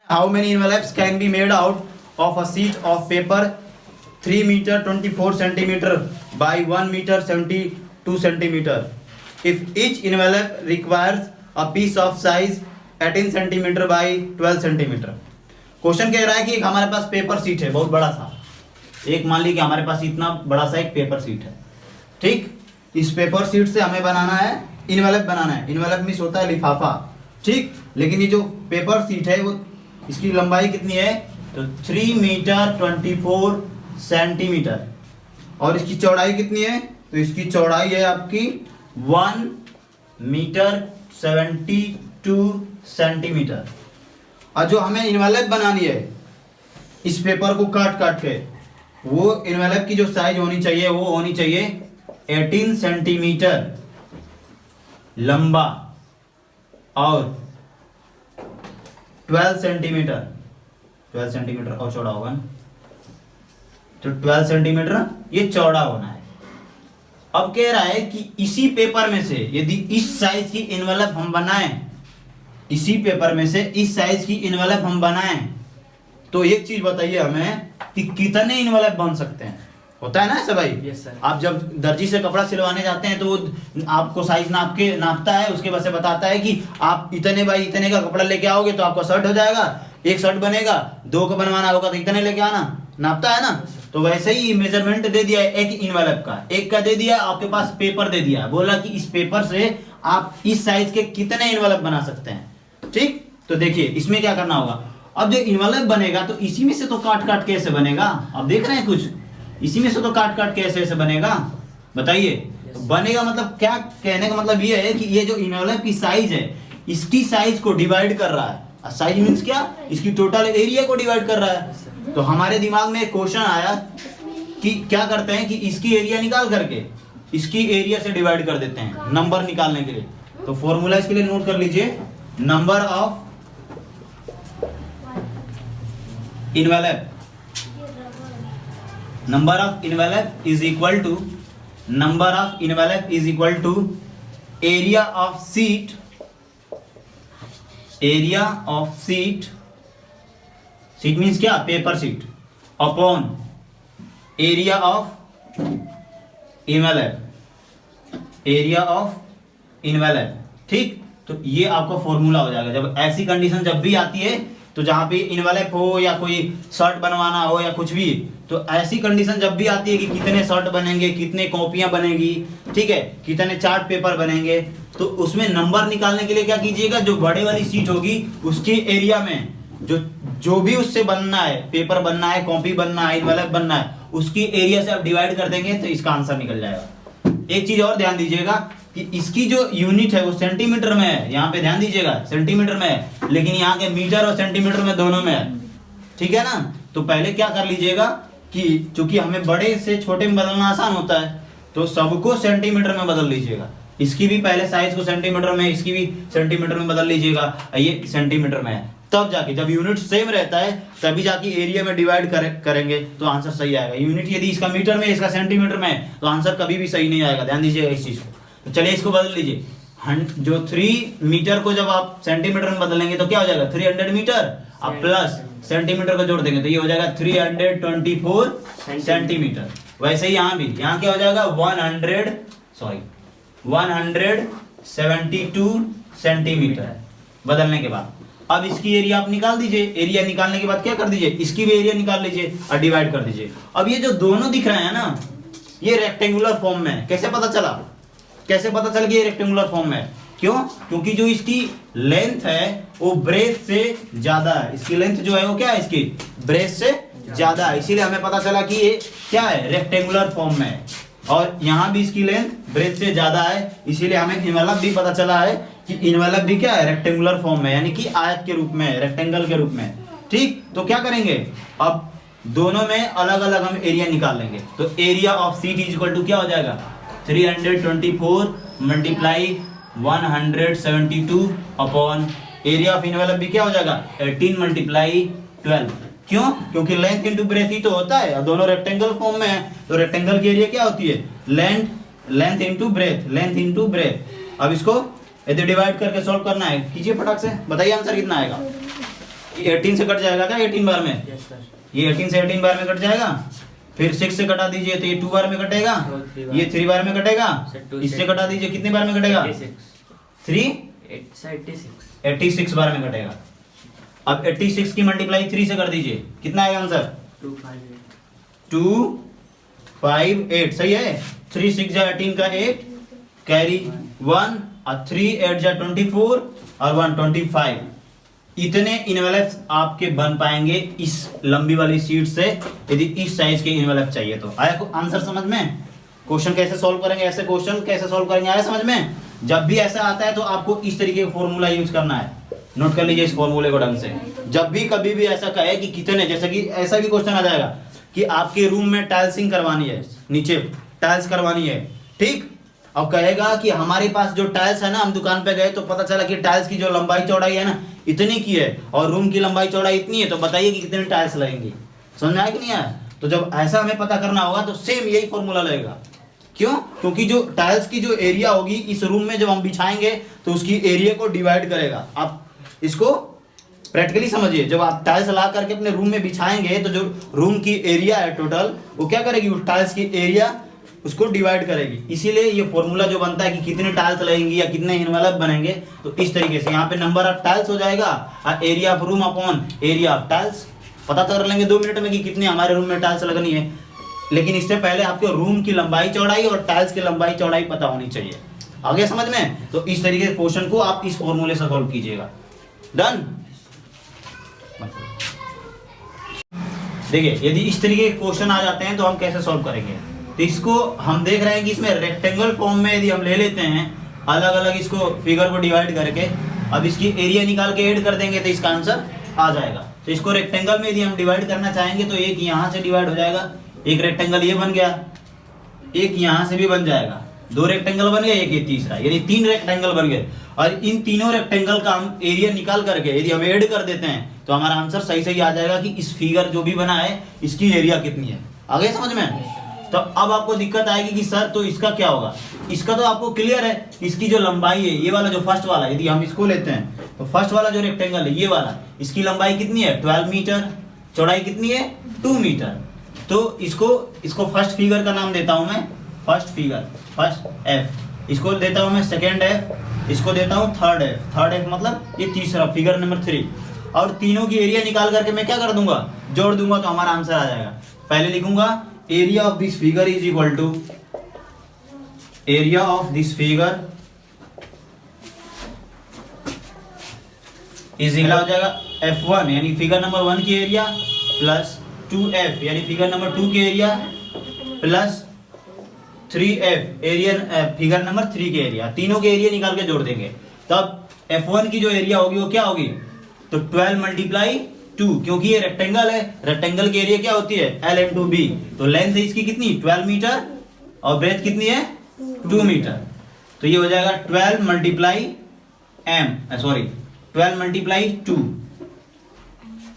How many envelopes can be made out of a sheet of paper 3 meter 24 centimeter by 1 meter 72 centimeter? If each envelope requires a piece of size 18 centimeter by 12 centimeter. Question कह रहा है कि हमारे पास paper sheet है बहुत बड़ा सा, एक मान लीजिए कि हमारे पास इतना बड़ा सा एक पेपर शीट है, ठीक। इस पेपर शीट से हमें बनाना है इन्वेलप बनाना है। इन्वेलप मीन्स होता है लिफाफा, ठीक। लेकिन ये जो पेपर शीट है वो इसकी लंबाई कितनी है, तो 3 मीटर 24 सेंटीमीटर और इसकी चौड़ाई कितनी है, तो इसकी चौड़ाई है आपकी 1 मीटर 72 सेंटीमीटर। और जो हमें इन्वेलप बनानी है इस पेपर को काट काट के, वो इन्वेलप की जो साइज होनी चाहिए वो होनी चाहिए 18 सेंटीमीटर लंबा और 12 सेंटीमीटर और चौड़ा होगा ना, तो 12 सेंटीमीटर ये चौड़ा होना है। अब कह रहा है कि इसी पेपर में से यदि इस साइज की इन्वेलप हम बनाएं, इसी पेपर में से इस साइज की इन्वेलप हम बनाएं, तो एक चीज बताइए हमें कि कितने इन्वेलप बन सकते हैं। होता है ना ऐसा भाई? yes, sir. आप जब दर्जी से कपड़ा सिलवाने जाते हैं तो वो आपको साइज नापता है, उसके बाद से बताता है कि आप इतने बाई इतने का कपड़ा लेके आओगे तो आपका शर्ट हो जाएगा, एक शर्ट बनेगा, 2 का बनवाना होगा तो इतने लेके आना, नापता है ना। तो वैसे ही मेजरमेंट दे दिया है एक इन्वेलप का, एक का दे दिया, आपके पास पेपर दे दिया, बोला कि इस पेपर से आप इस साइज के कितने इन्वेलप बना सकते हैं, ठीक। तो देखिए इसमें क्या करना होगा, अब जो इन्वेलप बनेगा तो इसी में से तो काट काट कैसे बनेगा, अब देख रहे हैं कुछ, इसी में से तो काट काट कैसे ऐसे बनेगा बताइए। तो बनेगा मतलब क्या, कहने का मतलब ये है कि ये जो इन्वेलप की साइज है इसकी साइज को डिवाइड कर रहा है। साइज मींस क्या, इसकी टोटल एरिया को डिवाइड कर रहा है। तो हमारे दिमाग में एक क्वेश्चन आया कि क्या करते हैं कि इसकी एरिया निकाल करके इसकी एरिया से डिवाइड कर देते हैं नंबर निकालने के लिए। तो फॉर्मूला इसके लिए नोट कर लीजिए, number of envelope, number of envelope is equal to number of envelope is equal to area of sheet, area of sheet, sheet means क्या, paper sheet, upon area of envelope, area of envelope, ठीक। तो ये आपका formula हो जाएगा। जब ऐसी condition जब भी आती है तो जहां पे इन्वेलप हो या कोई शर्ट बनवाना हो या कुछ भी, तो ऐसी कंडीशन जब भी आती है कि कितने शर्ट बनेंगे, कितने कॉपियां बनेगी, ठीक है, कितने चार्ट पेपर बनेंगे, तो उसमें नंबर निकालने के लिए क्या कीजिएगा, जो बड़े वाली शीट होगी उसके एरिया में जो भी उससे बनना है, पेपर बनना है, कॉपी बनना है, इन्वेलप बनना है, उसकी एरिया से आप डिवाइड कर देंगे तो इसका आंसर निकल जाएगा। एक चीज और ध्यान दीजिएगा कि इसकी जो यूनिट है वो सेंटीमीटर में है, यहाँ पे ध्यान दीजिएगा सेंटीमीटर में है, लेकिन यहाँ के मीटर और सेंटीमीटर में दोनों में है, ठीक है ना। तो पहले क्या कर लीजिएगा कि चूंकि हमें बड़े से छोटे में बदलना आसान होता है तो सबको सेंटीमीटर में बदल लीजिएगा। इसकी भी पहले साइज को सेंटीमीटर में, इसकी भी सेंटीमीटर में बदल लीजिएगा, ये सेंटीमीटर में है। तब जाके जब यूनिट सेम रहता है तभी जाके एरिया में डिवाइड करेंगे तो आंसर सही आएगा। यूनिट यदि इसका मीटर में, इसका सेंटीमीटर में है तो आंसर कभी भी सही नहीं आएगा, ध्यान दीजिएगा इस चीज को। तो चलिए इसको बदल लीजिए, जो 3 मीटर को जब आप सेंटीमीटर में बदलेंगे तो क्या हो जाएगा, 300 मीटर, अब प्लस सेंटीमीटर को जोड़ देंगे तो ये हो जाएगा 324 सेंटीमीटर। वैसे ही यहाँ भी, यहाँ क्या हो जाएगा 172 सेंटीमीटर बदलने के बाद। अब इसकी एरिया आप निकाल दीजिए, एरिया निकालने के बाद क्या कर दीजिए, इसकी भी एरिया निकाल लीजिए और डिवाइड कर दीजिए। अब ये जो दोनों दिख रहे हैं ना, ये रेक्टेंगुलर फॉर्म में है। कैसे पता चला, कैसे पता चल गया ये रेक्टेंगुलर फॉर्म में है, क्यों, क्योंकि जो इसकी लेंथ है वो ब्रेथ से ज्यादा है। इसकी लेंथ जो है वो क्या है, इसकी ब्रेथ से ज्यादा है, इसीलिए हमें पता चला कि ये क्या है, रेक्टेंगुलर फॉर्म में है। और यहाँ भी इसकी लेंथ ब्रेथ से ज्यादा है, इसीलिए हमें इन्वेलप भी पता चला है कि इन्वेलप भी क्या है, रेक्टेंगुलर फॉर्म में, यानी कि आयत के रूप में, रेक्टेंगल के रूप में, ठीक। तो क्या करेंगे, अब दोनों में अलग अलग हम एरिया निकाल लेंगे। तो area of sheet is equal to क्या हो जाएगा, 324 multiply 172 upon area of envelope भी क्या हो जाएगा 18 मल्टीप्लाई 12। क्यों, क्योंकि लेंथ इनटू ब्रेथ ही तो होता है और दोनों रेक्टेंगल फॉर्म में है, तो रेक्टेंगल की एरिया क्या होती है, length into breadth, length into breadth. अब इसको यदि डिवाइड करके सॉल्व करना है, कीजिए फटाक से, बताइए आंसर कितना आएगा। 18 से कट जाएगा क्या 18 बार में? Yes sir. ये 18 से 18 बार में कट जाएगा। फिर 6 से कटा दीजिए तो ये 2 बार में कटेगा, ये 3 बार में कटेगा। इससे कटा दीजिए कितने बार में कटेगा? 86 बार में कटेगा। अब 86 की मल्टीप्लाई 3 से कर दीजिए, कितना आएगा आंसर? 258। सही है। 3 6 जा 18 का 8 कैरी 1 और 3 8 जा 24 और 1 25। इतने इनवेलप्स आपके बन पाएंगे इस लंबी वाली शीट से, यदि इस साइज के इनवेलप चाहिए तो। आया को आंसर समझ में? क्वेश्चन कैसे सॉल्व करेंगे, ऐसे क्वेश्चन कैसे सॉल्व करेंगे, आया समझ में? जब भी ऐसा आता है तो आपको इस तरीके का फॉर्मूला यूज करना है। नोट कर लीजिए इस फॉर्मूले को ढंग से। जब भी कभी भी ऐसा कहे कि कितने, जैसे कि ऐसा भी क्वेश्चन आ जाएगा कि आपके रूम में टाइल्सिंग करवानी है, नीचे टाइल्स करवानी है, ठीक। अब कहेगा कि हमारे पास जो टाइल्स है ना, हम दुकान पे गए तो पता चला कि टाइल्स की जो लंबाई चौड़ाई है ना इतनी की है और रूम की लंबाई चौड़ाई इतनी है, तो बताइए कि कितने टाइल्स लगेंगी। समझ में आया कि नहीं आया? तो जब ऐसा हमें पता करना होगा तो सेम यही फॉर्मूला लगेगा। क्यों? क्योंकि जो टाइल्स की जो एरिया होगी इस रूम में जब हम बिछाएंगे तो उसकी एरिया को डिवाइड करेगा। आप इसको प्रैक्टिकली समझिए। जब आप टाइल्स ला करके अपने रूम में बिछाएंगे तो जो रूम की एरिया है टोटल, वो क्या करेगी? उस टाइल्स की एरिया उसको डिवाइड करेगी। इसीलिए ये फॉर्मूला जो बनता है कि कितने टाइल्स लगेंगी या कितने इनवेलप बनेंगे, तो इस तरीके से यहाँ पे नंबर ऑफ टाइल्स हो जाएगा और area of room upon area of tiles. पता कर लेंगे 2 मिनट में कि कितने हमारे रूम में टाइल्स लगनी है। लेकिन इससे पहले आपके रूम की लंबाई चौड़ाई और टाइल्स की लंबाई चौड़ाई पता होनी चाहिए। आगे समझ में? तो इस तरीके के क्वेश्चन को आप इस फॉर्मूले से सॉल्व कीजिएगा। डन। देखिए यदि इस तरीके के क्वेश्चन आ जाते हैं तो हम कैसे सॉल्व करेंगे। तो इसको हम देख रहे हैं कि इसमें रेक्टेंगल फॉर्म में यदि हम ले लेते हैं अलग अलग इसको फिगर को डिवाइड करके, अब इसकी एरिया निकाल के ऐड कर देंगे तो इसका आंसर आ जाएगा। तो इसको रेक्टेंगल में यदि हम डिवाइड करना चाहेंगे तो एक यहाँ से डिवाइड हो जाएगा, एक रेक्टेंगल ये बन गया, एक यहाँ से भी बन जाएगा, 2 रेक्टेंगल बन गए, एक ये तीसरा, यानी 3 रेक्टेंगल बन गए। और इन तीनों रेक्टेंगल का हम एरिया निकाल करके यदि हम ऐड कर देते हैं तो हमारा आंसर सही सही आ जाएगा कि इस फिगर जो भी बना है इसकी एरिया कितनी है। आगे समझ में? तो अब आपको दिक्कत आएगी कि सर तो इसका क्या होगा। इसका तो आपको क्लियर है, इसकी जो लंबाई है ये वाला जो फर्स्ट वाला, यदि हम इसको लेते हैं तो फर्स्ट वाला जो रेक्टेंगल है ये वाला, इसकी लंबाई कितनी है? 12 मीटर, चौड़ाई कितनी है? 2 मीटर। तो इसको फर्स्ट फिगर का नाम देता हूं मैं, फर्स्ट फिगर, फर्स्ट एफ। इसको देता हूं मैं सेकेंड एफ, इसको देता हूं थर्ड एफ। थर्ड एफ मतलब ये तीसरा, फिगर नंबर 3। और तीनों की एरिया निकाल करके मैं क्या कर दूंगा? जोड़ दूंगा तो हमारा आंसर आ जाएगा। पहले लिखूंगा area of this figure is equal to area of this figure is equal हो जाएगा F1 यानी फिगर नंबर 1 की एरिया प्लस 2F यानी फिगर नंबर 2 की area plus 3F area figure number 3 के एरिया। तीनों के एरिया निकाल के जोड़ देंगे तब F1 की जो एरिया होगी वो क्या होगी? तो 12 मल्टीप्लाई 2, क्योंकि ये रेक्टेंगल है, रेक्टेंगल की एरिया क्या होती है? L into B। तो लेंथ है इसकी कितनी? 12 मीटर और ब्रेथ कितनी है? 2 मीटर। तो ये हो जाएगा 12 मल्टीप्लाई 2।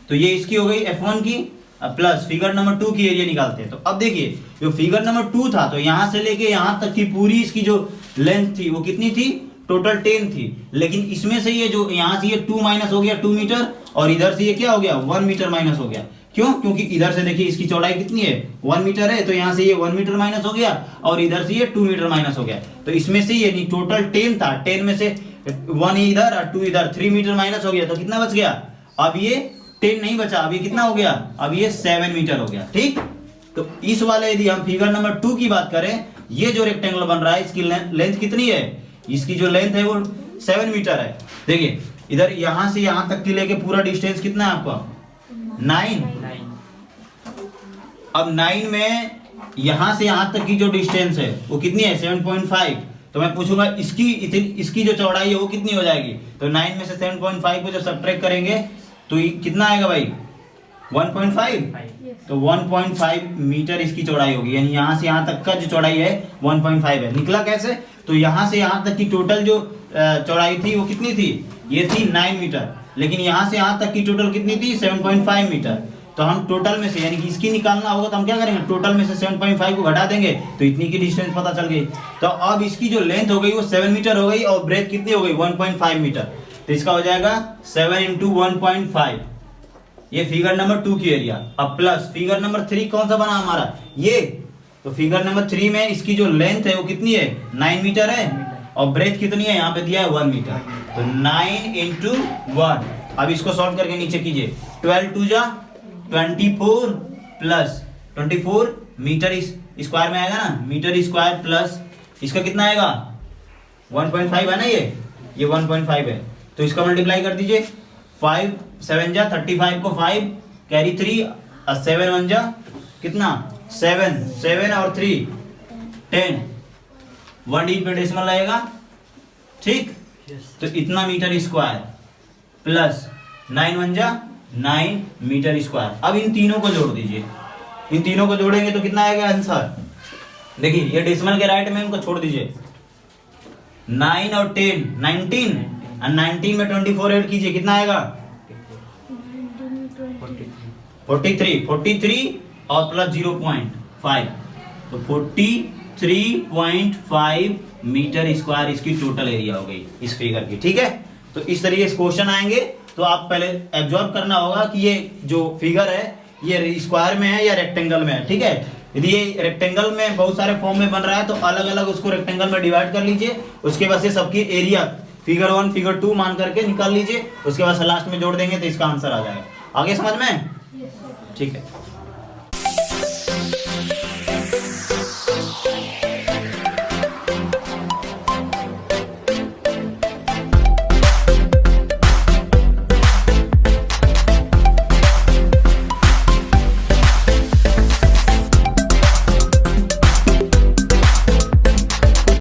तो ये इसकी हो गई F1 की प्लस फिगर नंबर 2 की एरिया निकालते हैं। तो अब देखिए जो फिगर नंबर 2 था तो यहां से लेके यहां तक की पूरी इसकी जो लेंथ थी वो कितनी थी? टोटल 10 थी। लेकिन इसमें से ये जो यहाँ से ये 2 माइनस हो गया 2 मीटर और इधर से ये क्या हो गया? 1 मीटर माइनस हो गया। क्यों? क्योंकि इधर से देखिए इसकी चौड़ाई कितनी है? 1 मीटर है, तो यहाँ से ये 1 मीटर माइनस हो गया और इधर से ये 2 मीटर माइनस हो गया। तो इसमें से यानी टोटल 10 था, 10 में से 1 इधर और 2 इधर, 3 मीटर माइनस हो गया। तो कितना बच गया? अब ये 10 नहीं बचा, अब ये कितना हो गया? अब ये 7 मीटर हो गया। ठीक। तो इस वाले यदि हम फिगर नंबर 2 की बात करें, ये जो रेक्टेंगल बन रहा है इसकी लेंथ कितनी है? इसकी जो लेंथ है वो 7 मीटर है। देखिए इधर यहां से यहां तक की लेके पूरा डिस्टेंस कितना है आपका? 9। अब 9 में यहां से यहां तक की जो डिस्टेंस है वो कितनी है? 7.5। तो मैं पूछूंगा इसकी जो चौड़ाई है वो कितनी हो जाएगी? तो 9 में से 7.5 को जब सब्ट्रैक्ट करेंगे तो कितना आएगा भाई? 1.5। तो 1.5 मीटर इसकी चौड़ाई होगी, यानी यहां से यहां तक का जो चौड़ाई है 1.5 है। निकला कैसे? तो यहां से यहां तक की टोटल जो चौड़ाई थी वो कितनी थी? ये थी 9 मीटर, लेकिन यहां से यहां तक की टोटल कितनी थी? 7.5 मीटर। तो हम टोटल में से यानी कि इसकी निकालना होगा तो हम क्या करेंगे? टोटल में से 7.5 को घटा देंगे तो इतनी की डिस्टेंस पता चल गई। तो अब इसकी जो लेंथ हो गई वो 7 मीटर हो गई और ब्रेथ कितनी हो गई? 1.5 मीटर। तो इसका हो जाएगा 7 × 1.5 ये फिगर नंबर 2 की एरिया। अब प्लस फिगर नंबर 3 कौन सा बना हमारा, ये। तो फिगर नंबर 3 में इसकी जो लेंथ है वो कितनी है, 9 मीटर है, और ब्रेथ कितनी है, यहाँ पे दिया है 1 मीटर। तो 9 इंटू 1। अब इसको सॉल्व करके नीचे कीजिए, 12 2 जा 24 प्लस 24 मीटर स्क्वायर में आएगा ना, मीटर स्क्वायर प्लस इसका कितना आएगा 1.5 है ना, ये 1.5 है। तो इसका मल्टीप्लाई कर दीजिए, 5 7 जा 35 को 5 कैरी 3 और 7 1 जा कितना 7 7 और 3 10, 1 डिजिट पे डेसिमल लगेगा, ठीक। तो इतना मीटर स्क्वायर प्लस 9 1 जा 9 मीटर स्क्वायर। अब इन तीनों को जोड़ दीजिए, इन तीनों को जोड़ेंगे तो कितना आएगा आंसर, देखिए ये डेसिमल के राइट में इनको छोड़ दीजिए, 9 और 10 19 और 19 में 24 ऐड कीजिए, कितना आएगा 43 और प्लस 0.5, तो 43.5 मीटर स्क्वायर इसकी टोटल एरिया हो गई इस फिगर की, ठीक है। तो इस तरीके से क्वेश्चन आएंगे, तो आप पहले एब्जॉर्ब करना होगा कि ये जो फिगर है ये स्क्वायर में है या रेक्टेंगल में है, ठीक है। यदि ये रेक्टेंगल में बहुत सारे फॉर्म में बन रहा है तो अलग अलग उसको रेक्टेंगल में डिवाइड कर लीजिए, उसके बाद से सबकी एरिया फिगर 1 फिगर 2 मान करके निकाल लीजिए, उसके बाद से लास्ट में जोड़ देंगे तो इसका आंसर आ जाएगा। आगे समझ में, ठीक है।